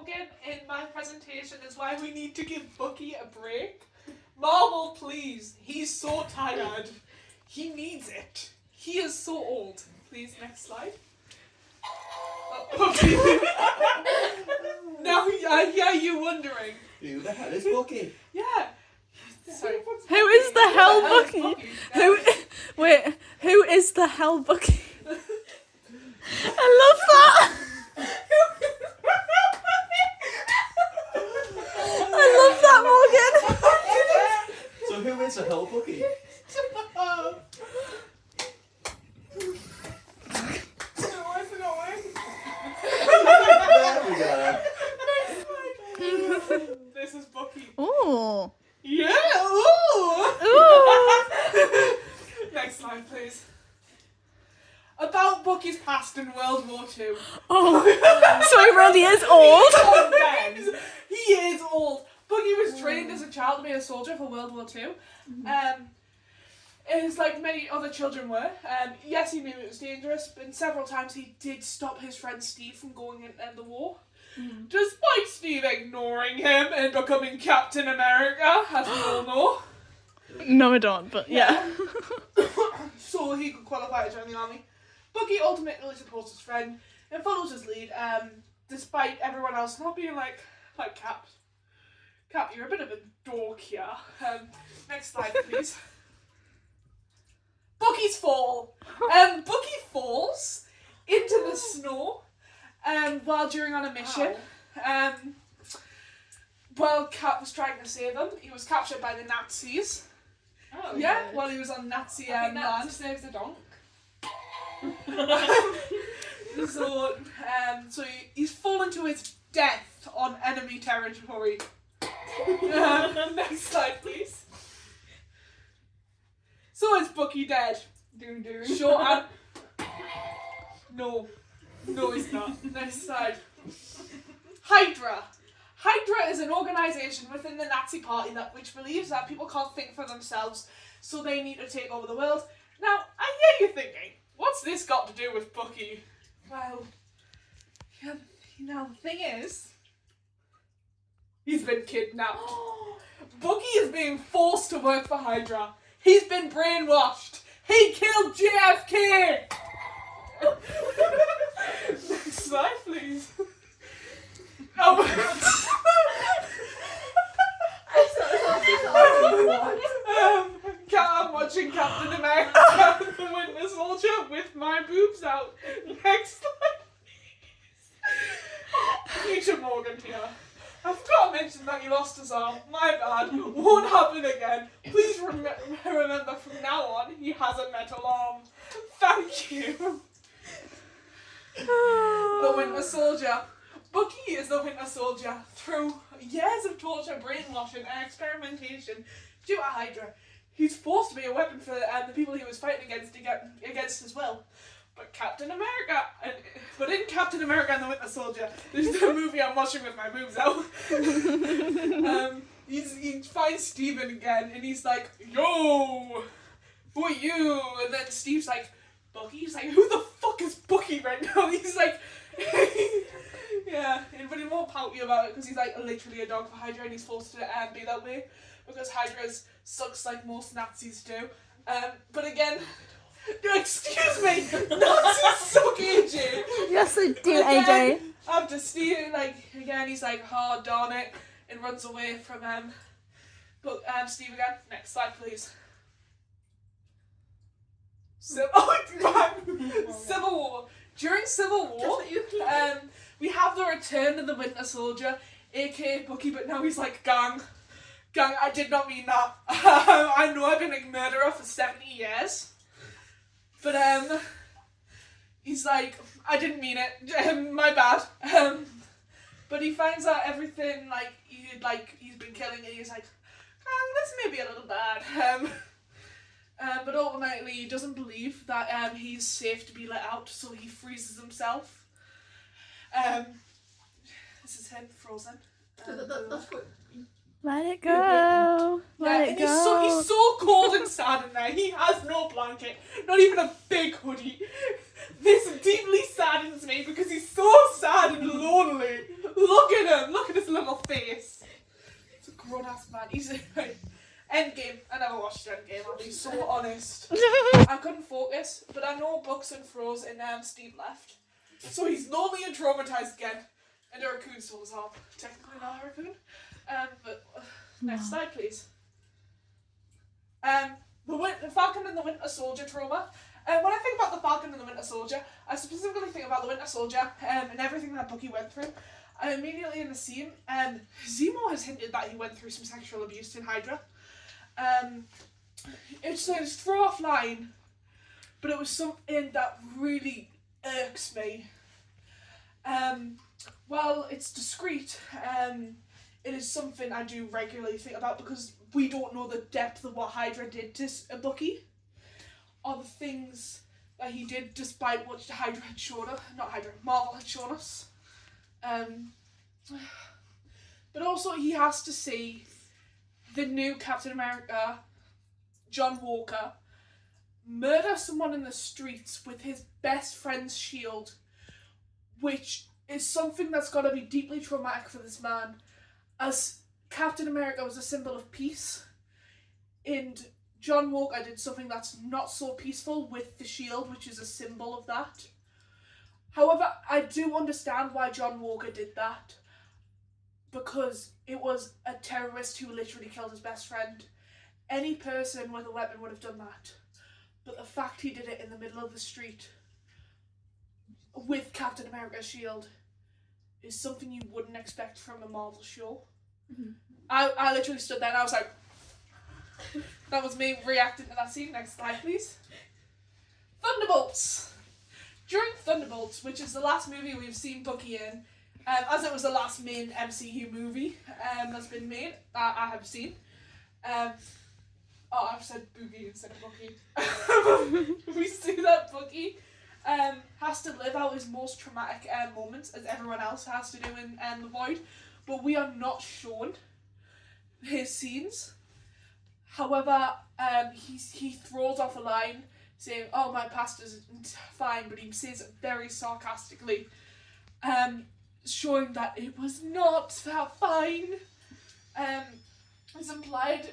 slogan in my presentation is why we need to give Bucky a break. Marvel, please. He's so tired. He needs it. He is so old. Please, next slide. Now, you wondering. Who the hell is Bucky? Yeah. Sorry. Who is the hell Bucky? Who is the hell Bucky? I love that. I love that, Morgan. So who is the hell Bucky? There we go. This is Bucky. Ooh. Yeah. Ooh. Ooh. Next slide, please. About Bucky's past in World War II. Oh. So he really is old. He is old. Bucky was trained as a child to be a soldier for World War II. It's like many other children were. Yes, he knew it was dangerous, but several times he did stop his friend Steve from going into the war. Despite Steve ignoring him and becoming Captain America, as we all know. No, I don't, but yeah. So he could qualify to join the army. Bucky ultimately supports his friend and follows his lead, despite everyone else not being like Cap. Cap, you're a bit of a dork here. Next slide, please. Bucky's fall. Bucky falls into the snow while during on a mission. While Cap was trying to save him, he was captured by the Nazis. Oh, Yeah, good. while he was on Nazi I think that land. deserves a donk. So he's fallen to his death on enemy territory. Next slide, please. So is Bucky dead? Doom doom. Short and... No, he's not. Next slide. Hydra. Hydra is an organisation within the Nazi Party which believes that people can't think for themselves, so they need to take over the world. Now, I hear you thinking, what's this got to do with Bucky? Well, yeah, the thing is, he's been kidnapped. Bucky is being forced to work for Hydra. He's been brainwashed. He killed JFK! Next slide, please. I'm watching Captain America the Winter Soldier with my boobs out. Next slide, please. Future Morgan here. I forgot to mention that you lost his arm. My bad. Won't happen again. Please remember from now on, he has a metal arm. Thank you. The Winter Soldier. Bucky is the Winter Soldier through years of torture, brainwashing, and experimentation due to Hydra. He's forced to be a weapon for the people he was fighting against his will. But in Captain America and the Winter Soldier, this is the movie I'm watching with my boobs out. He finds Steven again, and he's like, "Yo, who are you?" And then Steve's like, "Bucky." He's like, "Who the fuck is Bucky right now?" He's like, yeah, but he won't pout you about it because he's like literally a dog for Hydra, and he's forced to be that way because Hydra sucks like most Nazis do. But again. Excuse me! Nazis suck, AJ! Yes, I do, AJ. After Steve, again, he's like, "Oh, darn it," and runs away from Steve again. Next slide, please. Civil War. During Civil War, we have the return of the Winter Soldier, aka Bucky, but now he's like, gang, I did not mean that. I know I've been a murderer for 70 years. But he's like, "I didn't mean it. My bad." But he finds out everything he's been killing, and he's like, "This may be a little bad." But ultimately, he doesn't believe that he's safe to be let out, so he freezes himself. This is him frozen. That's good. Let it go. Let it go. He's so cold and sad in there. He has no blanket, not even a big hoodie. This deeply saddens me because he's so sad and lonely. Look at he's right. Endgame. I never watched Endgame. I'll be so honest. I couldn't focus, but I know Bucks and froze, and Steve left, so he's lonely and traumatized again. And the raccoon still is up. Technically not a raccoon. But next slide, please. The Falcon and the Winter Soldier trauma. When I think about the Falcon and the Winter Soldier, I specifically think about the Winter Soldier and everything that Bucky went through. Immediately in the scene, Zemo has hinted that he went through some sexual abuse in Hydra. It's a throw-off line, but it was something that really irks me. While it's discreet, it is something I do regularly think about because we don't know the depth of what Hydra did to Bucky, or the things that he did despite what Marvel had shown us. But also he has to see the new Captain America, John Walker, murder someone in the streets with his best friend's shield, which is something that's got to be deeply traumatic for this man, as Captain America was a symbol of peace, and John Walker did something that's not so peaceful with the shield, which is a symbol of that. However, I do understand why John Walker did that, because it was a terrorist who literally killed his best friend. Any person with a weapon would have done that. But the fact he did it in the middle of the street with Captain America's shield is something you wouldn't expect from a Marvel show. Mm-hmm. I literally stood there and I was like, that was me reacting to that scene. Next slide, please. Thunderbolts. During Thunderbolts, which is the last movie we've seen Bucky in, as it was the last main MCU movie that's been made, I have seen. I've said Boogie instead of Bucky. We see that Bucky has to live out his most traumatic moments, as everyone else has to do in The Void, but we are not shown his scenes. However, he throws off a line saying, "Oh, my past isn't fine," but he says it very sarcastically, showing that it was not fine. It's implied,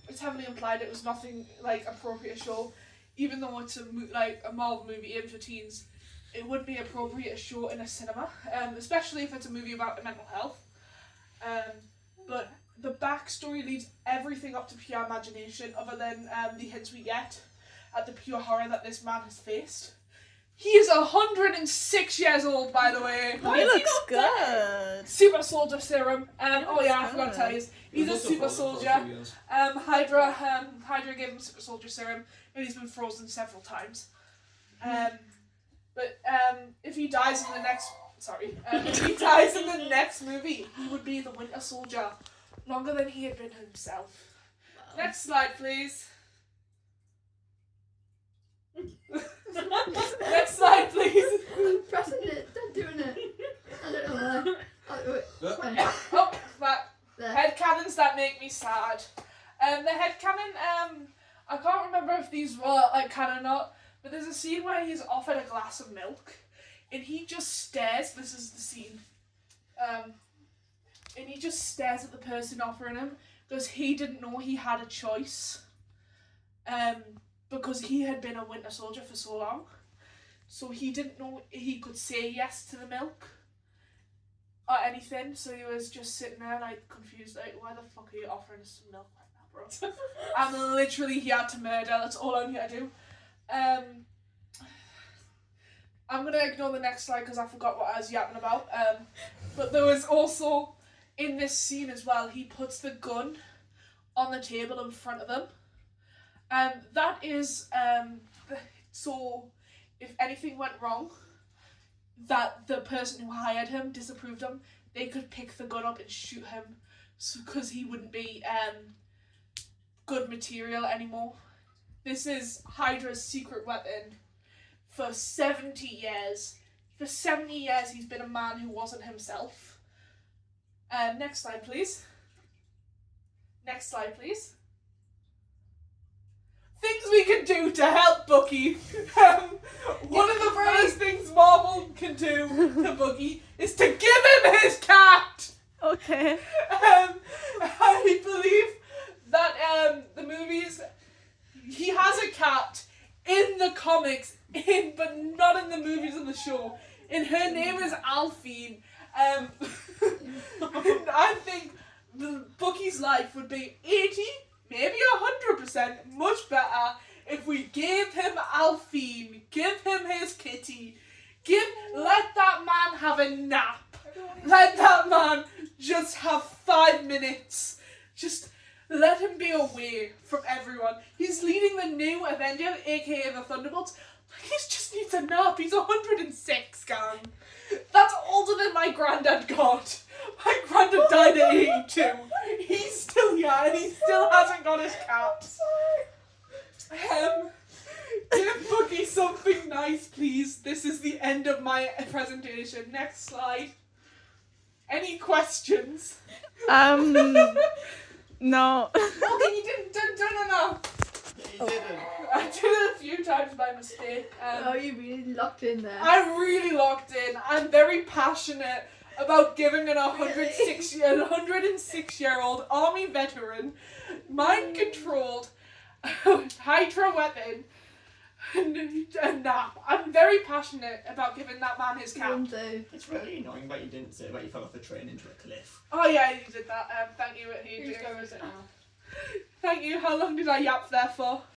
it's heavily implied it was nothing like appropriate to show, even though it's a Marvel movie aimed for teens. It would be appropriate to show in a cinema, especially if it's a movie about mental health. But the backstory leaves everything up to pure imagination, other than the hints we get at the pure horror that this man has faced. He is 106 years old, by the way. He looks good. Super soldier serum. Oh yeah, I forgot to tell you. He's a super soldier. Hydra gave him super soldier serum, and he's been frozen several times. But if he dies in the next movie, he would be the Winter Soldier longer than he had been himself. Wow. Next slide, please. Next slide, please. I'm pressing it, don't doing it. I don't know why. Oh, headcanons that make me sad. The headcanon, I can't remember if these were canon or not, but there's a scene where he's offered a glass of milk, and he just stares. This is the scene. And he just stares at the person offering him, because he didn't know he had a choice. Because he had been a Winter Soldier for so long. So he didn't know he could say yes to the milk or anything. So he was just sitting there confused, why the fuck are you offering us some milk right now, bro? I'm literally here to murder, that's all I'm here to do. I'm going to ignore the next slide because I forgot what I was yapping about. But there was also, in this scene as well, he puts the gun on the table in front of them. That is, so if anything went wrong, that the person who hired him disapproved him, they could pick the gun up and shoot him, because he wouldn't be good material anymore. This is Hydra's secret weapon for 70 years. For 70 years he's been a man who wasn't himself. Next slide, please. Next slide, please. Things we can do to help Bucky. One of the first things Marvel can do to Bucky is to give him his cat. Okay. I believe comics, but not in the movies and the show. And her name is Alphine. And I think Bucky's life would be 80, maybe 100% much better if we gave him Alphine, give him his kitty, let that man have a nap, let that man just have 5 minutes, just let him be away from everyone. He's leading the new Avenger, aka the Thunderbolts. He just needs a nap. He's 106, gang. That's older than my granddad got. My granddad died at 82. He's still here and he still hasn't got his cat. Give Bucky something nice, please. This is the end of my presentation. Next slide. Any questions? No. Okay, you didn't enough. You didn't. I did it a few times by mistake. Oh, you really locked in there. I'm really locked in. I'm very passionate about giving an 106-year-old army veteran mind-controlled hydra weapon a nap. I'm very passionate about giving that man his cap. It's really annoying that you didn't say that you fell off a train into a cliff. Oh yeah, you did that. Thank you. Who's going with it now? Thank you. How long did I yap there for?